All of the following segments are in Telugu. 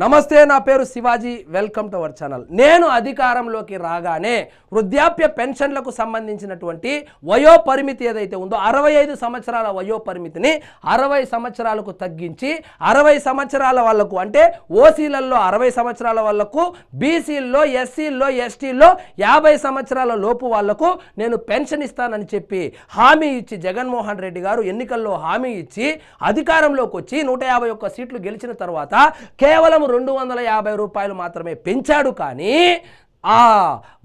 నమస్తే, నా పేరు Shivaji. Welcome to our channel. నేను అధికారంలోకి రాగానే వృద్ధాప్య పెన్షన్లకు సంబంధించినటువంటి వయో పరిమితి ఏదైతే ఉందో 65 సంవత్సరాల వయో పరిమితిని 60 సంవత్సరాలకు తగ్గించి 60 సంవత్సరాల వాళ్లకు, అంటే ఓసీలలో 60 సంవత్సరాల వాళ్లకు, బీసీల్లో, ఎస్సీల్లో, ఎస్టీల్లో 50 సంవత్సరాల లోపు వాళ్లకు నేను పెన్షన్ ఇస్తానని చెప్పి హామీ ఇచ్చి జగన్మోహన్ రెడ్డి గారు ఎన్నికల్లో హామీ ఇచ్చి అధికారంలోకి వచ్చి 151 సీట్లు గెలిచిన తర్వాత కేవలం 250 రూపాయలు మాత్రమే పెంచాడు. కానీ ఆ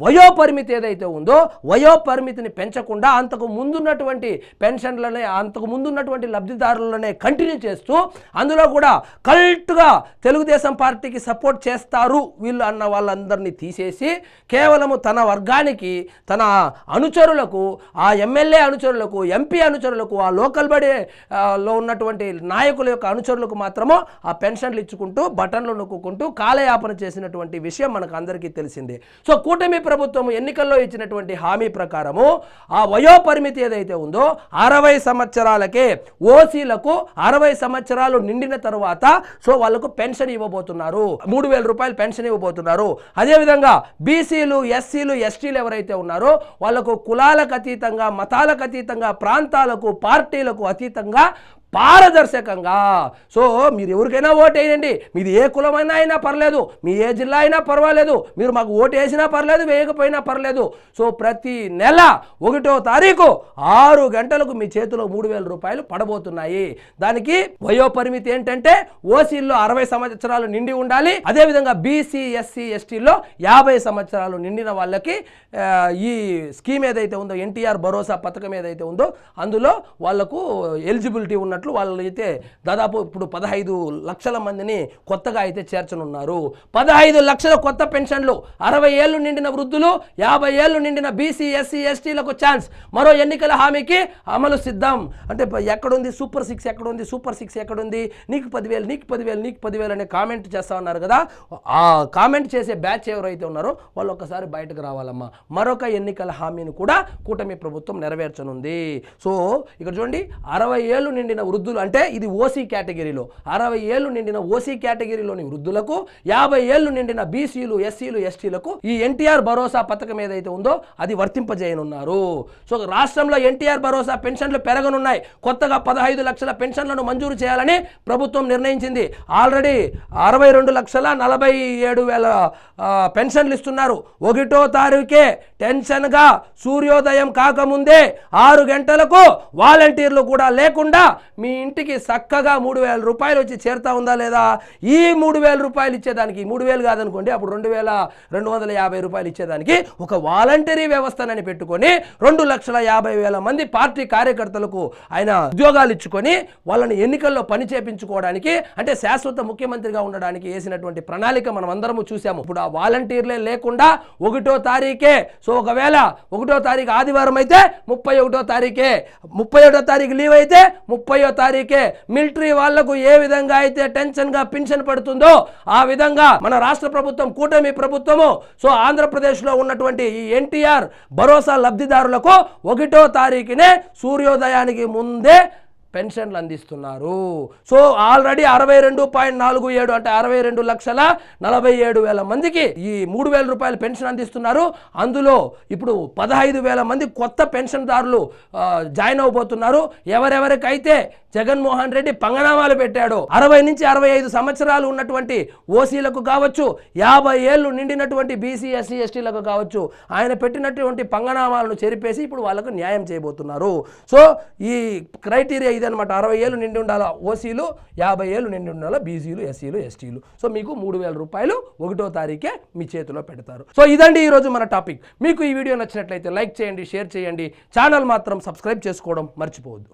వయో పరిమితి ఏదైతే ఉందో వయో పరిమితిని పెంచకుండా అంతకు ముందున్నటువంటి పెన్షన్లనే, అంతకు ముందున్నటువంటి లబ్ధిదారులనే కంటిన్యూ చేస్తూ, అందులో కూడా కల్ట్గా తెలుగుదేశం పార్టీకి సపోర్ట్ చేస్తారు వీళ్ళు అన్న వాళ్ళందరినీ తీసేసి కేవలము తన వర్గానికి, తన అనుచరులకు, ఆ ఎమ్మెల్యే అనుచరులకు, ఎంపీ అనుచరులకు, ఆ లోకల్ బడిలో ఉన్నటువంటి నాయకుల యొక్క అనుచరులకు మాత్రము ఆ పెన్షన్లు ఇచ్చుకుంటూ బటన్లు నొక్కుంటూ కాలయాపన చేసినటువంటి విషయం మనకు అందరికీ తెలిసిందే. సో కూటమి ప్రభుత్వం ఎన్నికల్లో ఇచ్చినటువంటి హామీ ప్రకారము ఆ వయో పరిమితి ఏదైతే ఉందో 60 సంవత్సరాలకే ఓసీలకు 60 సంవత్సరాలు నిండిన తర్వాత సో వాళ్ళకు పెన్షన్ ఇవ్వబోతున్నారు, 3000 రూపాయలు పెన్షన్ ఇవ్వబోతున్నారు. అదేవిధంగా బీసీలు, ఎస్సీలు, ఎస్టీలు ఎవరైతే ఉన్నారో వాళ్ళకు కులాలకు అతీతంగా, మతాలకు అతీతంగా, ప్రాంతాలకు, పార్టీలకు అతీతంగా పారదర్శకంగా, సో మీరు ఎవరికైనా ఓటు వేయండి, మీది ఏ కులమైనా అయినా పర్లేదు, మీ ఏ జిల్లా అయినా పర్వాలేదు, మీరు మాకు ఓటు వేసినా పర్లేదు, వేయకపోయినా పర్లేదు. సో ప్రతి నెల 1వ తారీఖు 6 గంటలకు మీ చేతిలో 3000 రూపాయలు పడబోతున్నాయి. దానికి వయో పరిమితి ఏంటంటే ఓసీల్లో 60 సంవత్సరాలు నిండి ఉండాలి. అదేవిధంగా బీసీ, ఎస్సీ, ఎస్టీలో 50 సంవత్సరాలు నిండిన వాళ్ళకి ఈ స్కీమ్ ఏదైతే ఉందో, ఎన్టీఆర్ భరోసా పథకం ఏదైతే ఉందో అందులో వాళ్లకు ఎలిజిబిలిటీ ఉన్నట్టు వాళ్ళు అయితే దాదాపు ఇప్పుడు 15 లక్షల మందిని కొత్తగా అయితే చేర్చనున్నారు. 15 లక్షల కొత్త పెన్షన్లు, 60 ఏళ్ళు నిండిన వృద్ధులు, 50 ఏళ్ళు నిండిన బీసీ, ఎస్సీ, ఎస్టీలకు ఛాన్స్. మరో ఎన్నికల హామీకి అమలు సిద్ధం. అంటే ఎక్కడుంది సూపర్ 6, ఎక్కడుంది సూపర్ 6, ఎక్కడుంది నీకు 10,000, నీకు 10,000, నీకు 10,000 అనే కామెంట్ చేస్తా ఉన్నారు కదా. ఆ కామెంట్ చేసే బ్యాచ్ ఎవరైతే ఉన్నారో వాళ్ళు ఒక్కసారి బయటకు రావాలమ్మా. మరొక ఎన్నికల హామీని కూడా కూటమి ప్రభుత్వం నెరవేర్చనుంది. సో ఇక్కడ చూడండి, 60 ఏళ్ళు నిండిన వృద్ధులు, అంటే ఇది ఓసీ కేటగిరీలో 60 ఏళ్ళు నిండిన ఓసీ కేటగిరీలోని వృద్ధులకు, 50 ఏళ్ళు నిండిన బీసీలు, ఎస్సీలు, ఎస్టీలకు ఈ ఎన్టీఆర్ భరోసా పథకం ఏదైతే ఉందో అది వర్తింపజేయనున్నారు. సో రాష్ట్రంలో ఎన్టీఆర్ భరోసా పెన్షన్లు పెరగనున్నాయి. కొత్తగా 15 లక్షల పెన్షన్లను మంజూరు చేయాలని ప్రభుత్వం నిర్ణయించింది. ఆల్రెడీ 62,47,000 పెన్షన్లు ఇస్తున్నారు. 1వ తారీఖే టెన్షన్గా సూర్యోదయం కాకముందే 6 గంటలకు వాలంటీర్లు కూడా లేకుండా మీ ఇంటికి చక్కగా 3000 రూపాయలు వచ్చి చేరుతా ఉందా లేదా? ఈ 3000 రూపాయలు ఇచ్చేదానికి, 3000 కాదనుకోండి, అప్పుడు 2250 రూపాయలు ఇచ్చేదానికి ఒక వాలంటరీ వ్యవస్థనని పెట్టుకొని 2,50,000 మంది పార్టీ కార్యకర్తలకు ఆయన ఉద్యోగాలు ఇచ్చుకొని వాళ్ళని ఎన్నికల్లో పని చేపించుకోవడానికి, అంటే శాశ్వత ముఖ్యమంత్రిగా ఉండడానికి వేసినటువంటి ప్రణాళిక మనం అందరము చూసాము. ఇప్పుడు ఆ వాలంటీర్లే లేకుండా 1వ తారీఖే, సో ఒకవేళ 1వ తారీఖు ఆదివారం అయితే 31వ తారీఖే, 31వ తారీఖు లీవ్ అయితే 30వ తారీఖే మిలిటరీ వాళ్లకు ఏ విధంగా అయితే టెన్షన్ గా పెన్షన్ పడుతుందో ఆ విధంగా మన రాష్ట్ర ప్రభుత్వం, కూటమి ప్రభుత్వము సో ఆంధ్రప్రదేశ్ లో ఉన్నటువంటి ఈ ఎన్టీఆర్ భరోసా లబ్ధిదారులకు 1వ తారీఖునే సూర్యోదయానికి ముందే పెన్షన్లు అందిస్తున్నారు. సో ఆల్రెడీ 62.47, అంటే 62,47,000 మందికి ఈ 3000 రూపాయల పెన్షన్ అందిస్తున్నారు. అందులో ఇప్పుడు 15,000 మంది కొత్త పెన్షన్దారులు జాయిన్ అవబోతున్నారు. ఎవరెవరికైతే జగన్మోహన్ రెడ్డి పంగనామాలు పెట్టాడో 60 నుంచి 65 సంవత్సరాలు ఉన్నటువంటి ఓసీలకు కావచ్చు, 50 ఏళ్ళు నిండినటువంటి బీసీ, ఎస్సీ, ఎస్టీలకు కావచ్చు, ఆయన పెట్టినటువంటి పంగనామాలను చెరిపేసి ఇప్పుడు వాళ్ళకు న్యాయం చేయబోతున్నారు. సో ఈ క్రైటీరియా ఇదనమాట. 60 ఏళ్ళు నిండి ఉండాలా ఓసీలు, 50 ఏళ్ళు నిండి ఉండాలా బీసీలు, ఎస్సీలు, ఎస్టీలు. సో మీకు 3000 రూపాయలు 1వ తారీఖే మీ చేతిలో పెడతారు. సో ఇదండి ఈరోజు మన టాపిక్. మీకు ఈ వీడియో నచ్చినట్లయితే లైక్ చేయండి, షేర్ చేయండి, ఛానల్ మాత్రం సబ్స్క్రైబ్ చేసుకోవడం మర్చిపోవద్దు.